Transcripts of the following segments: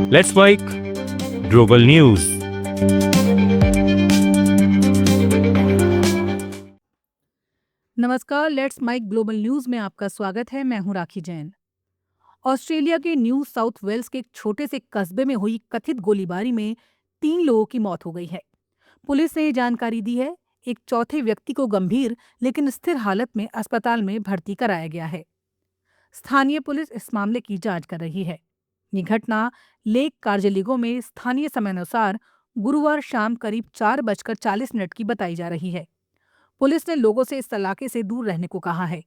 Let's Mic Global News. नमस्कार, Let's Mic Global News में आपका स्वागत है। मैं हूं राखी जैन। ऑस्ट्रेलिया के न्यू साउथ वेल्स के एक छोटे से कस्बे में हुई कथित गोलीबारी में 3 लोगों की मौत हो गई है। पुलिस ने ये जानकारी दी है। एक चौथे व्यक्ति को गंभीर लेकिन स्थिर हालत में अस्पताल में भर्ती कराया गया है। स्थानीय पुलिस इस मामले की जांच कर रही है। ये घटना लेक कार्जलिगो में स्थानीय समयानुसार गुरुवार शाम करीब 4:40 की बताई जा रही है। पुलिस ने लोगों से इस इलाके से दूर रहने को कहा है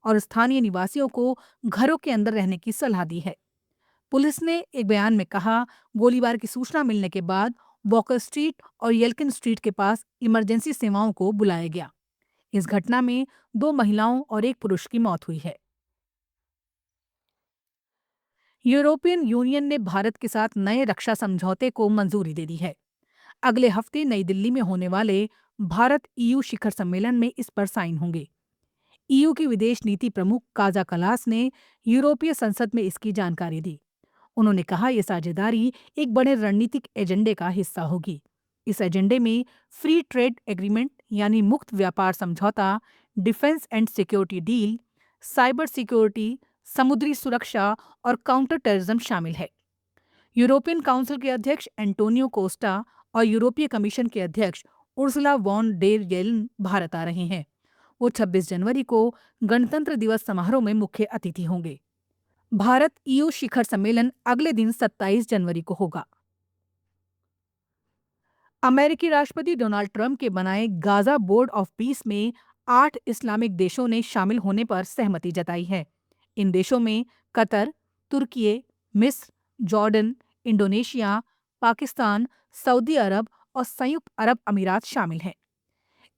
और स्थानीय निवासियों को घरों के अंदर रहने की सलाह दी है। पुलिस ने एक बयान में कहा, गोलीबार की सूचना मिलने के बाद वॉकर स्ट्रीट और येल्किन स्ट्रीट के पास इमरजेंसी सेवाओं को बुलाया गया। इस घटना में 2 महिलाओं और 1 पुरुष की मौत हुई है। यूरोपियन यूनियन ने भारत के साथ नए रक्षा समझौते को मंजूरी दे दी है। अगले हफ्ते नई दिल्ली में होने वाले भारत ईयू शिखर सम्मेलन में इस पर साइन होंगे। ईयू की विदेश नीति प्रमुख काजा कलास ने यूरोपीय संसद में इसकी जानकारी दी। उन्होंने कहा, यह साझेदारी एक बड़े रणनीतिक एजेंडे का हिस्सा होगी। इस एजेंडे में फ्री ट्रेड एग्रीमेंट यानी मुक्त व्यापार समझौता, defence and security deal, cyber security, समुद्री सुरक्षा और काउंटर टेररिज्म शामिल है। यूरोपियन काउंसिल के अध्यक्ष एंटोनियो कोस्टा और यूरोपीय कमीशन के अध्यक्ष Ursula von der Leyen Bharat आ रहे हैं। वो 26 जनवरी को गणतंत्र दिवस समारोह में मुख्य अतिथि होंगे। भारत ईयू शिखर सम्मेलन अगले दिन 27 जनवरी को होगा। अमेरिकी राष्ट्रपति डोनाल्ड ट्रंप के बनाए गाजा बोर्ड ऑफ पीस में 8 इस्लामिक देशों ने शामिल होने पर सहमति जताई है। इन देशों में कतर, तुर्की, मिस्र, जॉर्डन, इंडोनेशिया, पाकिस्तान, सऊदी अरब और संयुक्त अरब अमीरात शामिल हैं।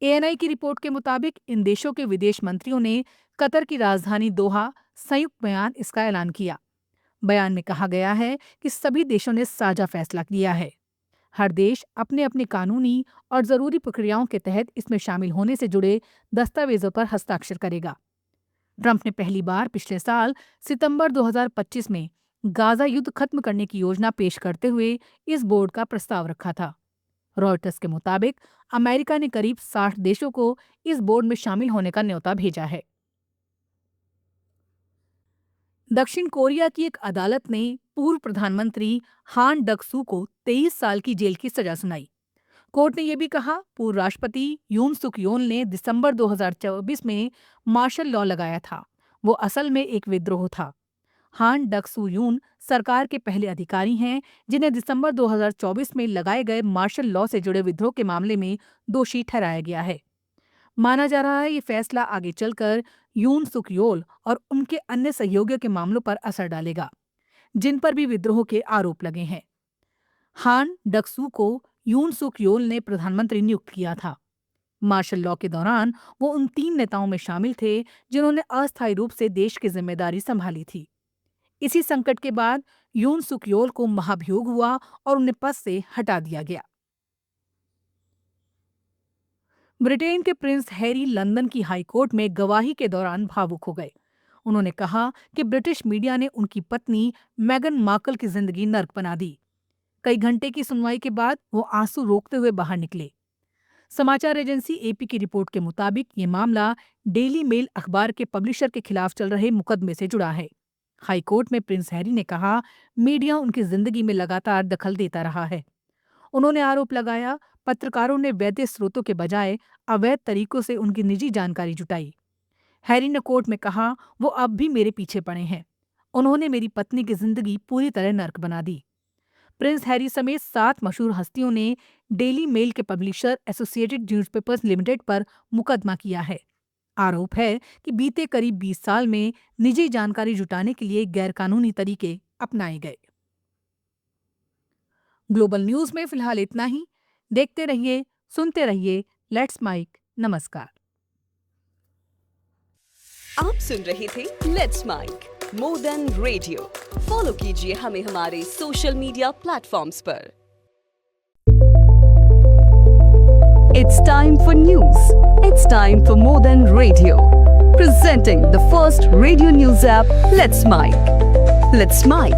एएनआई की रिपोर्ट के मुताबिक इन देशों के विदेश मंत्रियों ने कतर की राजधानी दोहा संयुक्त बयान इसका ऐलान किया। बयान में कहा गया है कि सभी देशों ने साझा फैसला किया है। हर देश अपने अपने कानूनी और जरूरी प्रक्रियाओं के तहत इसमें शामिल होने से जुड़े दस्तावेजों पर हस्ताक्षर करेगा। ट्रंप ने पहली बार पिछले साल सितंबर 2025 में गाजा युद्ध खत्म करने की योजना पेश करते हुए इस बोर्ड का प्रस्ताव रखा था। रॉयटर्स के मुताबिक अमेरिका ने करीब 60 देशों को इस बोर्ड में शामिल होने का न्योता भेजा है। दक्षिण कोरिया की एक अदालत ने पूर्व प्रधानमंत्री हान डक-सू को 23 साल की जेल की सजा सुनाई। कोर्ट ने यह भी कहा, पूर्व राष्ट्रपति यून सुक योल ने दिसंबर 2024 में मार्शल लॉ लगाया था। वो असल में एक विद्रोह था। हान डक-सू यून सरकार के पहले अधिकारी हैं जिन्हें दिसंबर 2024 में लगाए गए मार्शल लॉ से जुड़े विद्रोह के मामले में दोषी ठहराया गया है। माना जा रहा है ये फैसला आगे चलकर यून सुक योल और उनके अन्य सहयोगियों के मामलों पर असर डालेगा, जिन पर भी विद्रोह के आरोप लगे हैं। हान डक-सू को यून सुक योल ने प्रधानमंत्री नियुक्त किया था। मार्शल लॉ के दौरान वो उन 3 नेताओं में शामिल थे जिन्होंने अस्थायी रूप से देश की जिम्मेदारी संभाली थी। इसी संकट के बाद यून सुक योल को महाभियोग हुआ और उन्हें पद से हटा दिया गया। ब्रिटेन के प्रिंस हैरी लंदन की हाईकोर्ट में गवाही के दौरान भावुक हो गए। उन्होंने कहा कि ब्रिटिश मीडिया ने उनकी पत्नी मेगन मार्कल की जिंदगी नर्क बना दी। कई घंटे की सुनवाई के बाद वो आंसू रोकते हुए बाहर निकले। समाचार एजेंसी एपी की रिपोर्ट के मुताबिक ये मामला डेली मेल अखबार के पब्लिशर के खिलाफ चल रहे मुकदमे से जुड़ा है। हाईकोर्ट में प्रिंस हैरी ने कहा, मीडिया उनकी जिंदगी में लगातार दखल देता रहा है। उन्होंने आरोप लगाया, पत्रकारों ने वैध स्रोतों के बजाय अवैध तरीकों से उनकी निजी जानकारी जुटाई। हैरी ने कोर्ट में कहा, वो अब भी मेरे पीछे पड़े हैं। उन्होंने मेरी पत्नी की जिंदगी पूरी तरह नर्क बना दी। प्रिंस हैरी समेत 7 मशहूर हस्तियों ने डेली मेल के पब्लिशर एसोसिएटेड न्यूज़पेपर्स लिमिटेड पर मुकदमा किया है। आरोप है कि बीते करीब 20 साल में निजी जानकारी जुटाने के लिए गैरकानूनी तरीके अपनाए गए। ग्लोबल न्यूज में फिलहाल इतना ही। देखते रहिए, सुनते रहिए लेट्स माइक। नमस्कार। आप सुन रहे थे Let's Mic more than radio. Follow कीजिए हमें हमारे सोशल मीडिया प्लेटफॉर्म्स पर। It's time for news. It's time for more than radio. Presenting the first radio news app, Let's Mic. Let's Mic.